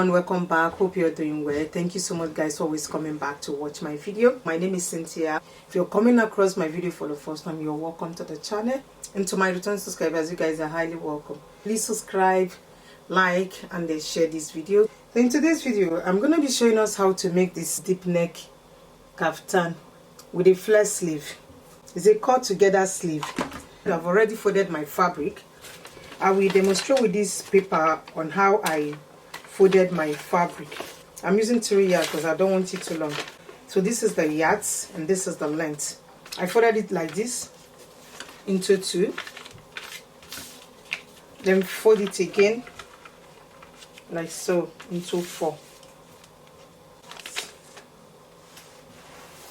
everyone, welcome back. Hope you're doing well. Thank you so much guys for always coming back to watch my video. My name is Cynthia. If you're coming across my video for the first time, you're welcome to the channel. And to my return subscribers, you guys are highly welcome. Please subscribe, like, and then share this video. So in today's video, I'm going to be showing us how to make this deep neck kaftan with a flare sleeve. It's a cut together sleeve. I've already folded my fabric. I will demonstrate with this paper on how I folded my fabric. I'm using 3 yards because I don't want it too long. So this is the yards and this is the length. I folded it like this into 2, then fold it again like so into 4.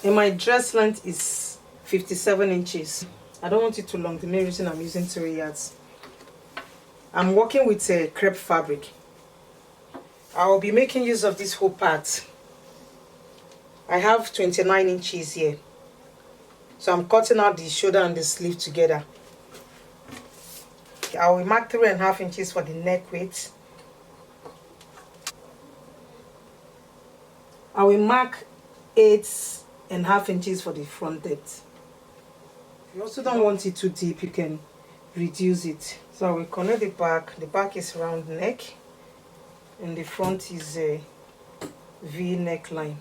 And my dress length is 57 inches. I don't want it too long. The main reason I'm using 3 yards. I'm working with a crepe fabric. I'll be making use of this whole part. I have 29 inches here. So I'm cutting out the shoulder and the sleeve together. I will mark 3.5 inches for the neck width. I will mark 8.5 inches for the front depth. If you also don't want it too deep, you can reduce it. So I will connect the back. The back is round neck and the front is a V neckline.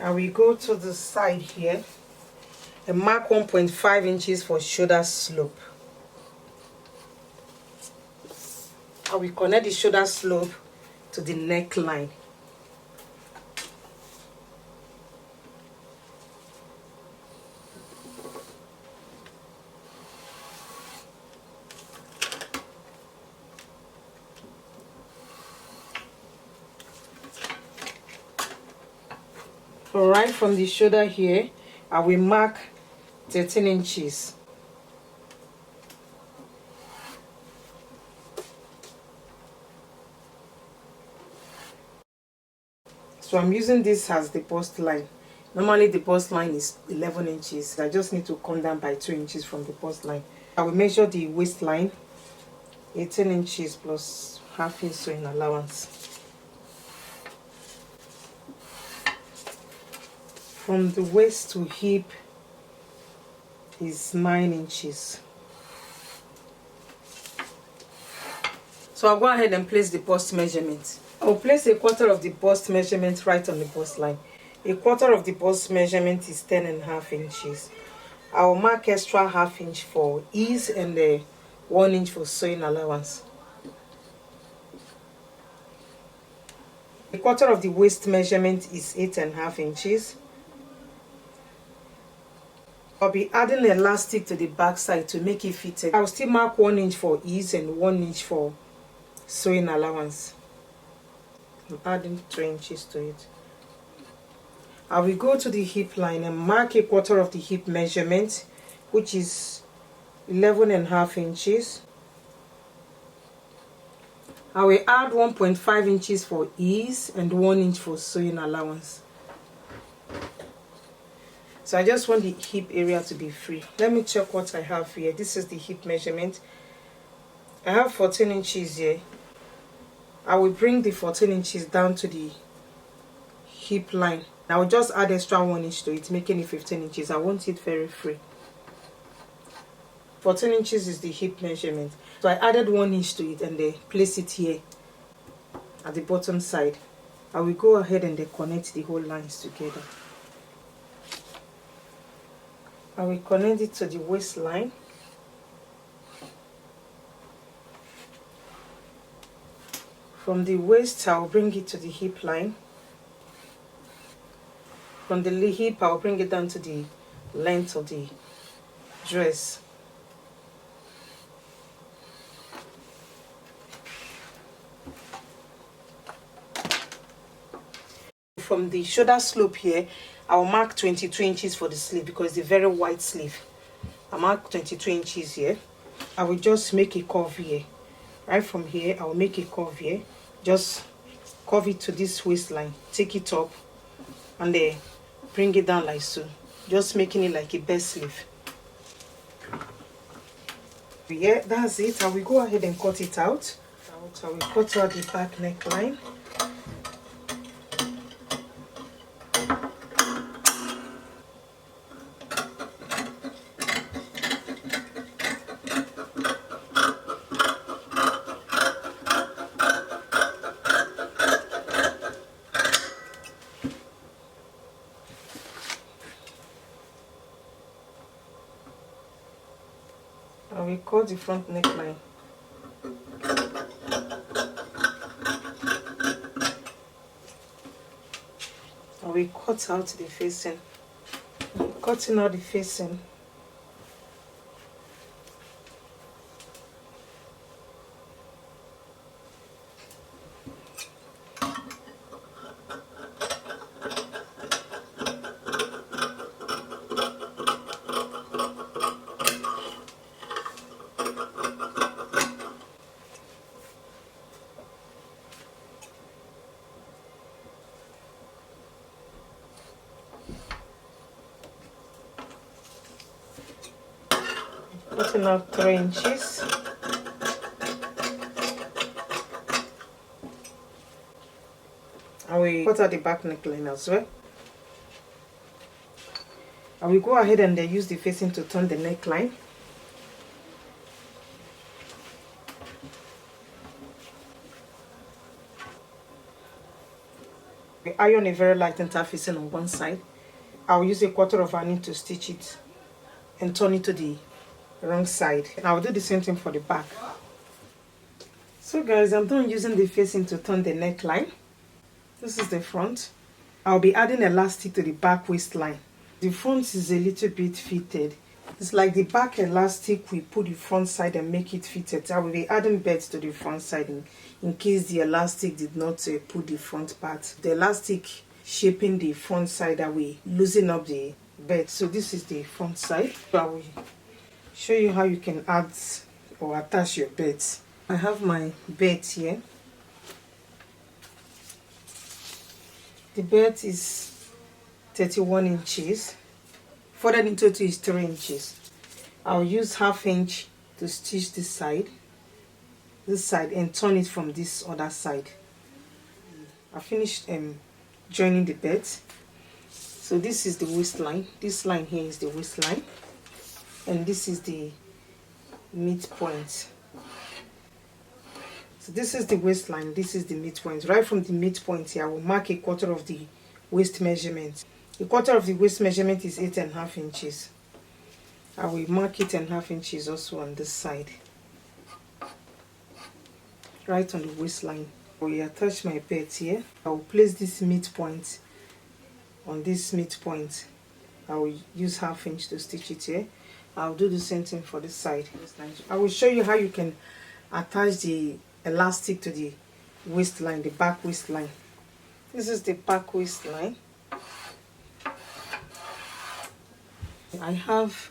I will go to the side here and mark 1.5 inches for shoulder slope. I will connect the shoulder slope to the neckline. So right from the shoulder here, I will mark 13 inches. So I'm using this as the bust line. Normally the bust line is 11 inches. I just need to come down by 2 inches from the bust line. I will measure the waistline, 18 inches plus half inch sewing allowance. From the waist to hip is 9 inches. So I'll go ahead and place the bust measurement. I'll place 1/4 of the bust measurement right on the bust line. 1/4 of the bust measurement is 10.5 inches. I'll mark extra half inch for ease and 1 inch for sewing allowance. 1/4 of the waist measurement is 8.5 inches. I'll be adding elastic to the back side to make it fitted. I'll still mark 1 inch for ease and 1 inch for sewing allowance. I'm adding 3 inches to it. I will go to the hip line and mark 1/4 of the hip measurement, which is 11.5 inches. I will add 1.5 inches for ease and 1 inch for sewing allowance. So I just want the hip area to be free. Let me check what I have here. This is the hip measurement. I have 14 inches here. I will bring the 14 inches down to the hip line. I will just add extra 1 inch to it, making it 15 inches. I want it very free. 14 inches is the hip measurement. So I added 1 inch to it and then place it here at the bottom side. I will go ahead and then connect the whole lines together. I will connect it to the waistline. From the waist, I will bring it to the hip line. From the hip, I will bring it down to the length of the dress. From the shoulder slope here, I will mark 22 inches for the sleeve because it's a very wide sleeve. I mark 22 inches here. I will just make a curve here. Right from here, I will make a curve here. Just curve it to this waistline. Take it up and then bring it down like so. Just making it like a best sleeve. Yeah, that's it. I will go ahead and cut it out. I will cut out the back neckline. I will cut the front neckline. I will cut out the facing. Cutting out the facing. Cutting out 3 inches. I will cut out the back neckline as well. I will go ahead and use the facing to turn the neckline. We iron a very light interfacing on one side. I will use a 1/4 of an inch to stitch it and turn it to the wrong side. And I will do the same thing for the back. So guys, I'm done using the facing to turn the neckline. This is the front. I'll be adding elastic to the back waistline. The front is a little bit fitted. It's like the back elastic, we put the front side and make it fitted. I will be adding belts to the front side in case the elastic did not put the front part. The elastic shaping the front side, that we loosen up the belt. So this is the front side. So I will show you how you can add or attach your belts. I have my belt here. The belt is 31 inches. Folded into 2 is 3 inches. I'll use 1/2 inch to stitch this side, and turn it from this other side. I finished joining the belt. So this is the waistline. This line here is the waistline, and this is the midpoint. So this is the waistline, this is the midpoint. Right from the midpoint here, I will mark a 1/4 of the waist measurement. A 1/4 of the waist measurement is 8.5 inches. I will mark 8.5 inches also on this side, right on the waistline. I will attach my belt here. I will place this midpoint on this midpoint. I will use 1/2 inch to stitch it here. I will do the same thing for this side. I will show you how you can attach the elastic to the waistline, the back waistline. This is the back waistline. I have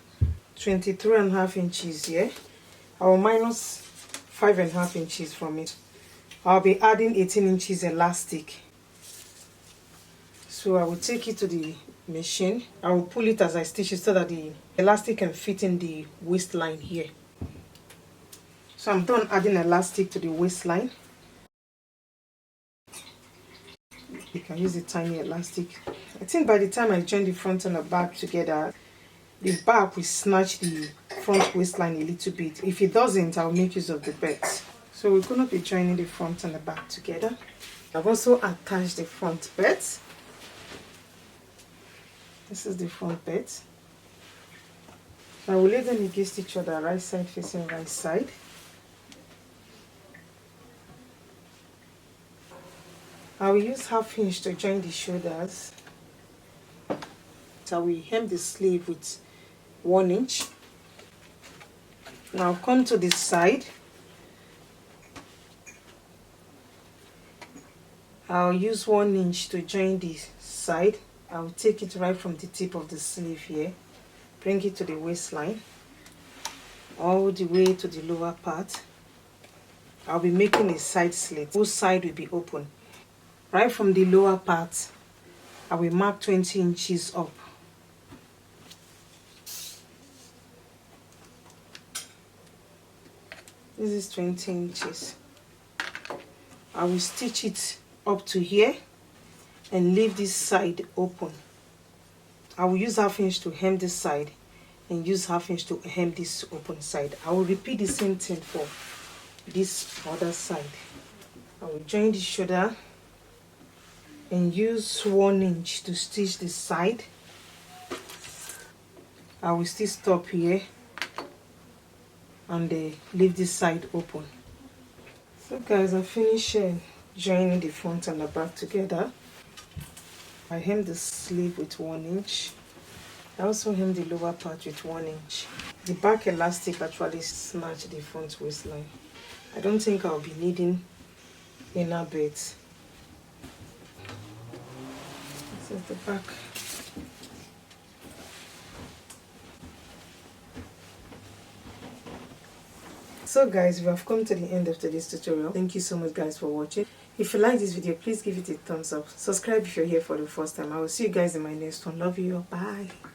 23.5 inches here. I will minus 5.5 inches from it. I'll be adding 18 inches elastic. So I will take it to the machine. I will pull it as I stitch it so that the elastic can fit in the waistline here. So I'm done adding elastic to the waistline. You can use a tiny elastic. I think by the time I join the front and the back together, the back will snatch the front waistline a little bit. If it doesn't, I'll make use of the belt. So we're going to be joining the front and the back together. I've also attached the front belt. This is the front belt. I will let them against each other, right side facing right side. I will use 1/2 inch to join the shoulders. So we hem the sleeve with 1 inch. Now come to this side. I'll use 1 inch to join the side. I'll take it right from the tip of the sleeve here, bring it to the waistline, all the way to the lower part. I'll be making a side slit. Both sides will be open. Right from the lower part, I will mark 20 inches up. This is 20 inches. I will stitch it up to here and leave this side open. I will use 1/2 inch to hem this side and use 1/2 inch to hem this open side. I will repeat the same thing for this other side. I will join the shoulder and use 1 inch to stitch this side. I will still stop here and leave this side open. So guys, I finished joining the front and the back together. I hem the sleeve with 1 inch. I also hem the lower part with 1 inch. The back elastic actually snatched the front waistline. I don't think I'll be needing inner belt. This is the back. So guys, we have come to the end of today's tutorial. Thank you so much guys for watching. If you like this video, please give it a thumbs up. Subscribe if you're here for the first time. I will see you guys in my next one. Love you. Bye.